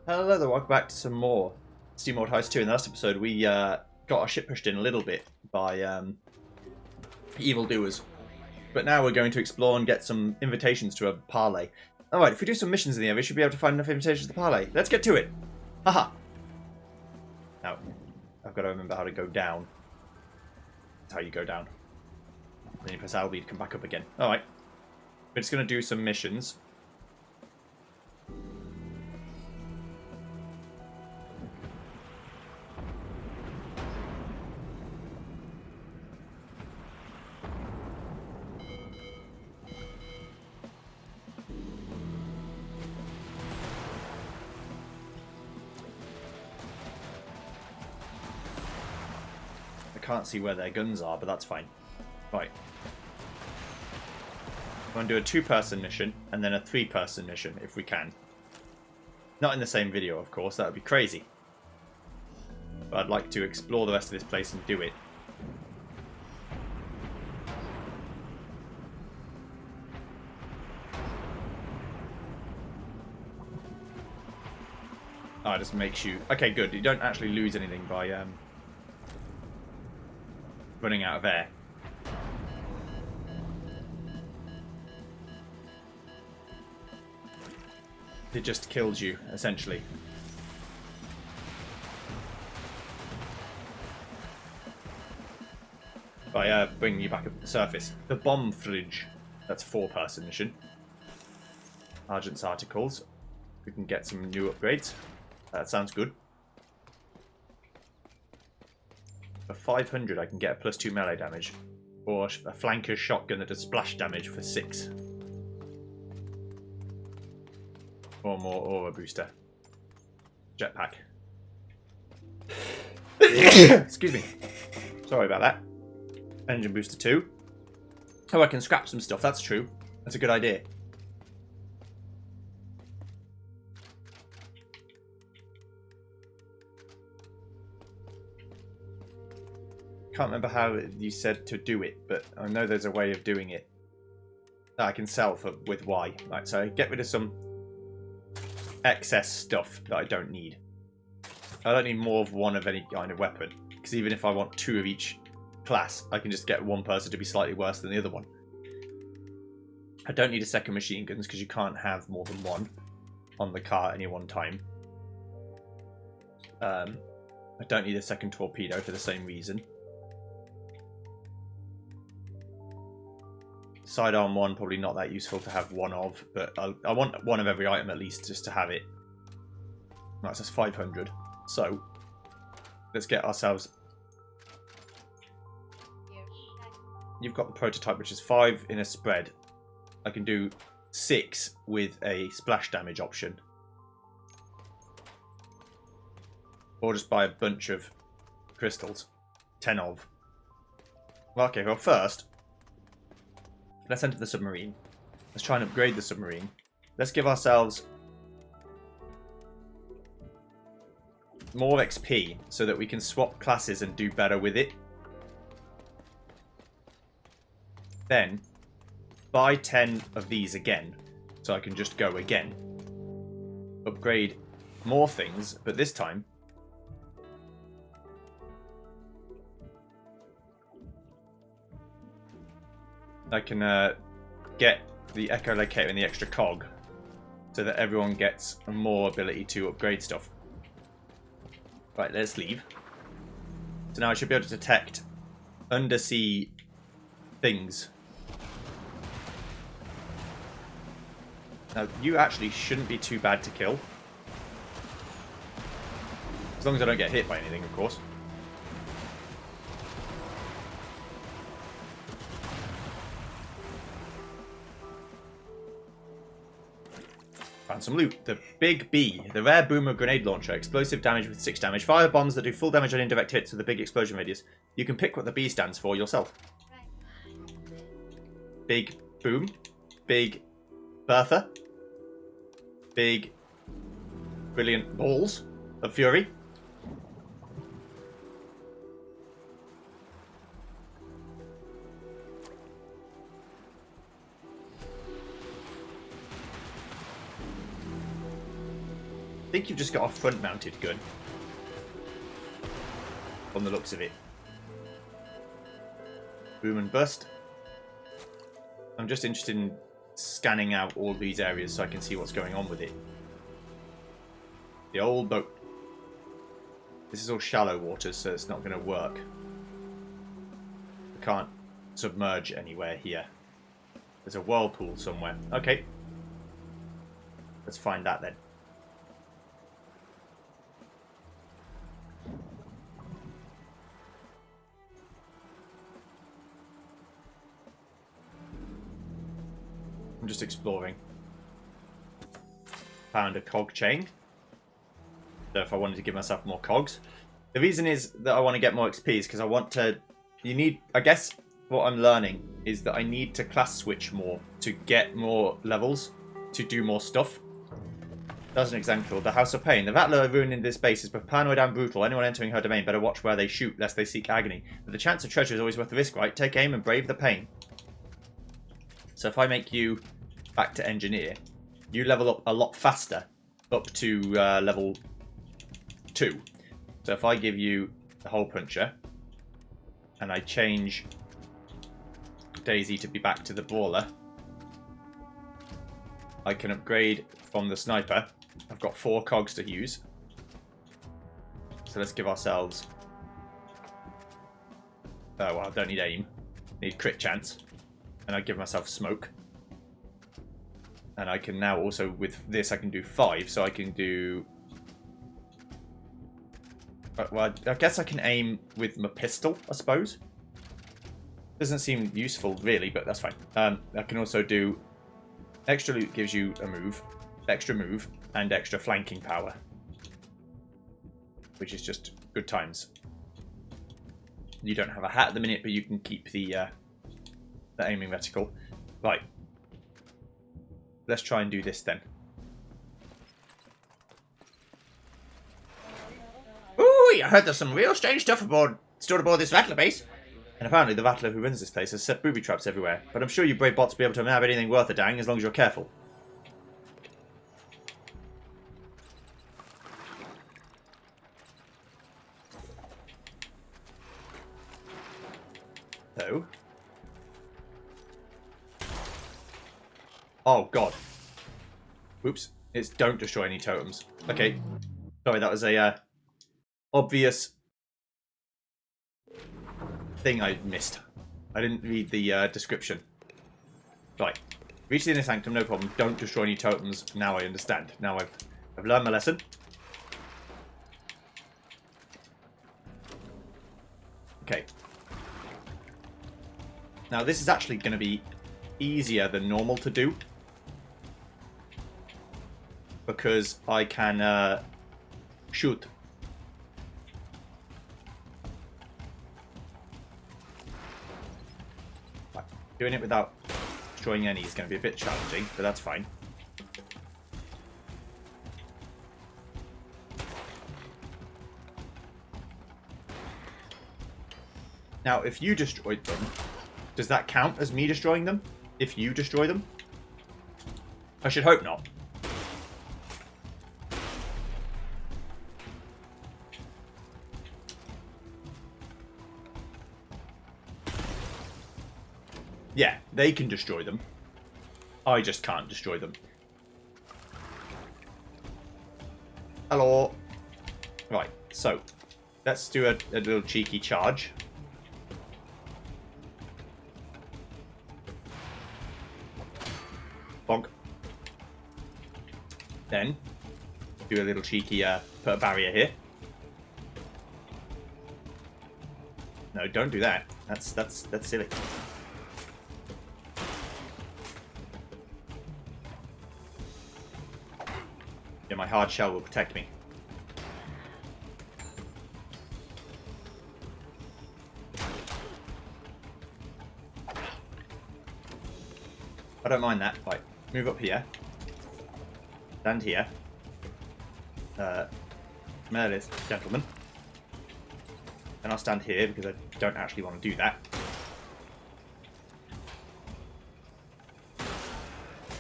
Hello there, welcome back to some more SteamWorld Heist 2. In the last episode, we got our ship pushed in a little bit by evildoers. But now we're going to explore and get some invitations to a parlay. Alright, if we do some missions in the area, we should be able to find enough invitations to the parlay. Let's get to it! Haha! Now, I've got to remember how to go down. That's how you go down. Then you press LB to come back up again. Alright. We're just going to do some missions. Can't see where their guns are, but that's fine. Right. I'm going to do a 2-person mission and then a 3-person mission if we can. Not in the same video, of course, that would be crazy. But I'd like to explore the rest of this place and do it. Oh, it just makes you... Okay, good. You don't actually lose anything by... running out of air. It just kills you, essentially. By bringing you back up to the surface. The bomb fridge. That's a 4-person mission. Argent's articles. We can get some new upgrades. That sounds good. For 500 I can get a +2 melee damage, or a flanker's shotgun that does splash damage for 6. Or more aura booster. Jetpack. Excuse me. Sorry about that. Engine booster 2. Oh, I can scrap some stuff, that's true. That's a good idea. Can't remember how you said to do it, but I know there's a way of doing it that I can sell for with Y. Right, so get rid of some excess stuff that I don't need. I don't need more of one of any kind of weapon, because even if I want 2 of each class, I can just get one person to be slightly worse than the other one. I don't need a second machine guns, because you can't have more than one on the car at any one time. I don't need a second torpedo for the same reason. Sidearm 1, probably not that useful to have one of, but I want one of every item at least, just to have it. Right, so that's 500. So, let's get ourselves... You've got the prototype, which is 5 in a spread. I can do 6 with a splash damage option. Or just buy a bunch of crystals. 10 of. Well, okay, well first... Let's enter the submarine. Let's try and upgrade the submarine. Let's give ourselves more XP so that we can swap classes and do better with it. Then buy 10 of these again so I can just go again. Upgrade more things, but this time I can get the echolocator and the extra cog so that everyone gets more ability to upgrade stuff. Right, let's leave. So now I should be able to detect undersea things. Now, you actually shouldn't be too bad to kill. As long as I don't get hit by anything, of course. Found some loot. The Big B, the rare boomer grenade launcher, explosive damage with 6 damage. Fire bombs that do full damage on indirect hits with a big explosion radius. You can pick what the B stands for yourself. Big Boom. Big Bertha. Big Brilliant Balls of Fury. think you've just got a front-mounted gun. On the looks of it. Boom and bust. I'm just interested in scanning out all these areas so I can see what's going on with it. The old boat. This is all shallow waters, so it's not going to work. I can't submerge anywhere here. There's a whirlpool somewhere. Okay. Let's find that then. I'm just exploring. Found a cog chain. So if I wanted to give myself more cogs. The reason is that I want to get more XP is because I want to... You need... I guess what I'm learning is that I need to class switch more to get more levels, to do more stuff. As an example, the House of Pain. The Rattler ruining this base is both paranoid and brutal. Anyone entering her domain better watch where they shoot, lest they seek agony. But the chance of treasure is always worth the risk, right? Take aim and brave the pain. So if I make you back to engineer, you level up a lot faster, up to level 2. So if I give you the hole puncher, and I change Daisy to be back to the brawler, I can upgrade from the sniper. I've got 4 cogs to use. So let's give ourselves... Oh, well, I don't need aim. I need crit chance. And I give myself smoke. And I can now also, with this, I can do 5. So I can do... Well, I guess I can aim with my pistol, I suppose. Doesn't seem useful, really, but that's fine. I can also do... Extra loot gives you a move, extra move, and extra flanking power. Which is just good times. You don't have a hat at the minute, but you can keep the aiming reticle. Right. Let's try and do this then. Ooh, I heard there's some real strange stuff stored aboard this Rattler base. And apparently the Rattler who runs this place has set booby traps everywhere. But I'm sure you brave bots will be able to nab anything worth a dang as long as you're careful. So. Oh, God. Oops. It's don't destroy any totems. Okay. Sorry, that was a obvious thing I missed. I didn't read the description. Right. Reach the inner sanctum, no problem. Don't destroy any totems. Now I understand. Now I've learned my lesson. Okay. Now this is actually going to be easier than normal to do. Because I can shoot. Right. Doing it without destroying any is going to be a bit challenging, but that's fine. Now, if you destroyed them, does that count as me destroying them? If you destroy them? I should hope not. Yeah, they can destroy them. I just can't destroy them. Hello. Right, so let's do a little cheeky charge. Bonk. Then do a little cheeky put a barrier here. No, don't do that. That's silly. Yeah, my hard shell will protect me. I don't mind that. Right, move up here. Stand here. There it is, gentlemen. And I'll stand here because I don't actually want to do that.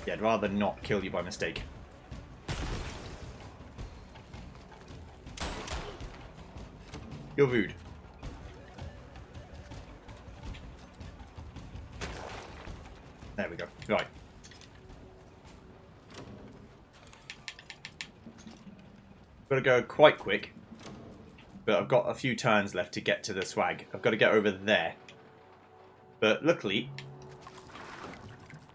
Yeah, I'd rather not kill you by mistake. You're rude. There we go. Right. Got to go quite quick. But I've got a few turns left to get to the swag. I've got to get over there. But luckily...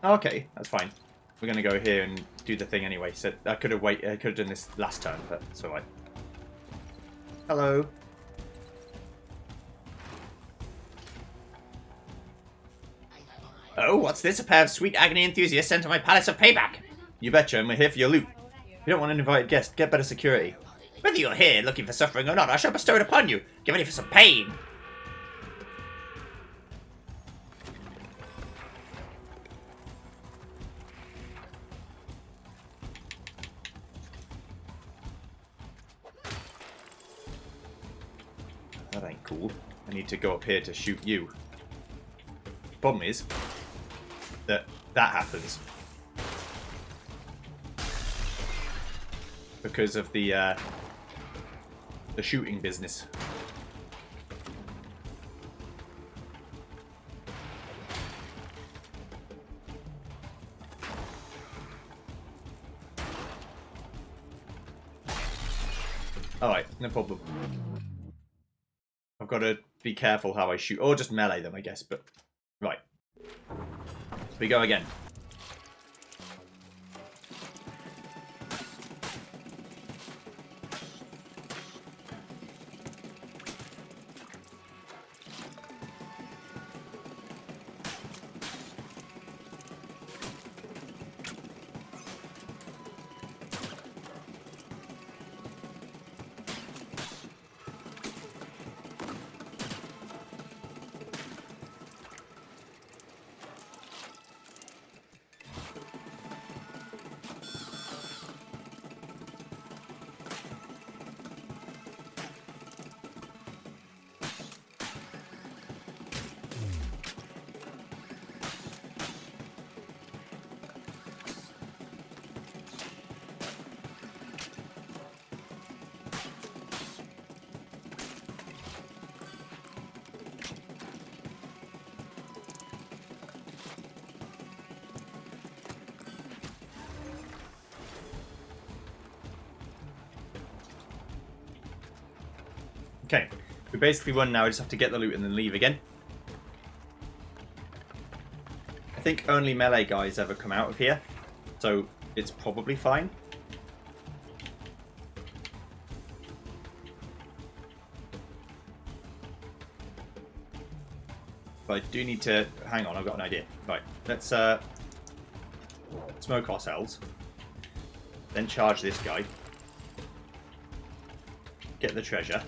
Oh, okay, that's fine. We're going to go here and do the thing anyway. So I could have I could have done this last turn, but it's alright. Hello. Oh, what's this? A pair of sweet agony enthusiasts sent to my palace of payback. You betcha, and we're here for your loot. You don't want an invited guest. Get better security. Whether you're here looking for suffering or not, I shall bestow it upon you. Get ready for some pain. That ain't cool. I need to go up here to shoot you. Problem is that happens because of the shooting business. Alright, no problem. I've got to be careful how I shoot, or just melee them, I guess, but... Right. We go again. Okay, we basically won now. I just have to get the loot and then leave again. I think only melee guys ever come out of here, so it's probably fine. But I do need to... Hang on, I've got an idea. Right, let's smoke ourselves. Then charge this guy. Get the treasure.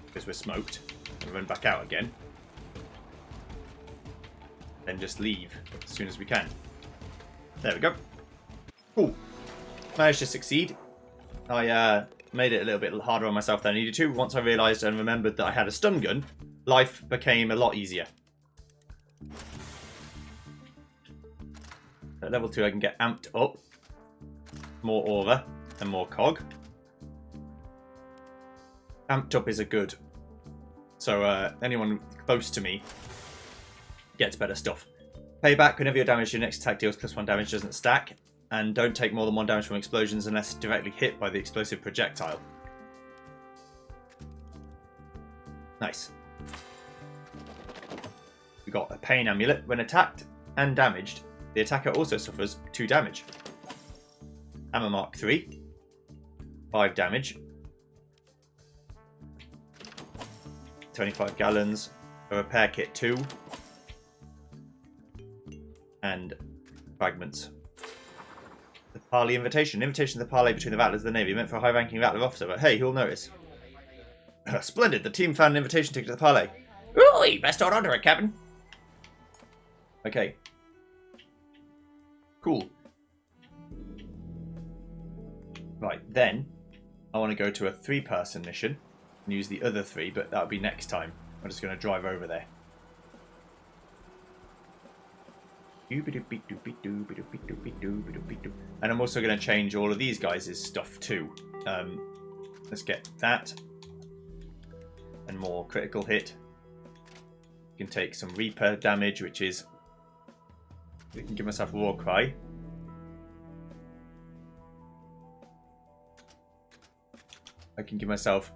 Because we're smoked, and run back out again. Then just leave as soon as we can. There we go. Cool. Managed to succeed. I made it a little bit harder on myself than I needed to. Once I realised and remembered that I had a stun gun, life became a lot easier. At level 2 I can get amped up. More aura and more cog. Amped up is a good. So anyone close to me gets better stuff. Payback, whenever you're damaged, your next attack deals +1 damage, doesn't stack. And don't take more than 1 damage from explosions unless directly hit by the explosive projectile. Nice. We got a pain amulet. When attacked and damaged, the attacker also suffers 2 damage. Hammer Mark 3. 5 damage. 25 gallons. A repair kit 2. And fragments. The Parley Invitation. Invitation to the parley between the Rattlers and the Navy, meant for a high-ranking Rattler officer, but hey, who'll notice? Splendid! The team found an invitation ticket to the parley. Ooh, best hold on to it, Captain. Okay. Cool. Right, then I want to go to a 3-person mission and use the other 3, but that'll be next time. I'm just going to drive over there. And I'm also going to change all of these guys' stuff too. Let's get that. and more critical hit. You can take some Reaper damage, which is... I can give myself a War Cry. I can give myself...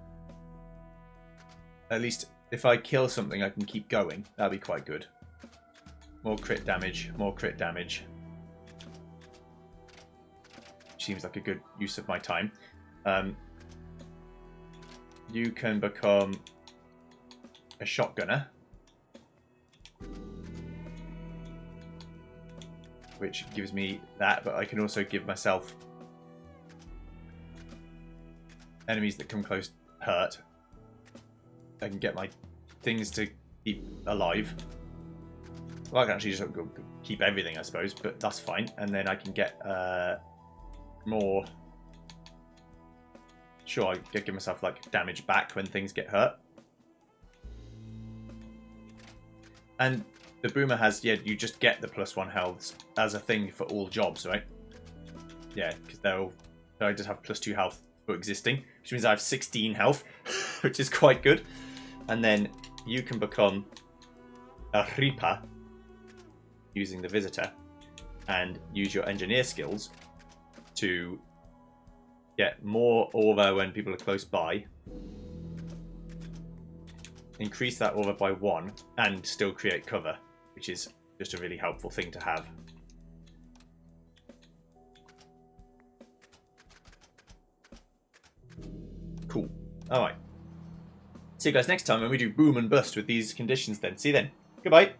At least if I kill something, I can keep going. That'd be quite good. More crit damage, more crit damage. Seems like a good use of my time. You can become a shotgunner, which gives me that, but I can also give myself enemies that come close hurt. I can get my things to keep alive. Well, I can actually just keep everything, I suppose, but that's fine. And then I can get more... Sure, I can give myself like damage back when things get hurt. And the Boomer has, yeah, you just get the +1 healths as a thing for all jobs, right? Yeah, because I just have +2 health for existing, which means I have 16 health, which is quite good. And then you can become a Reaper using the Visitor and use your engineer skills to get more aura when people are close by, increase that aura by 1, and still create cover, which is just a really helpful thing to have. Cool. Alright. See you guys next time when we do boom and bust with these conditions then. See you then. Goodbye.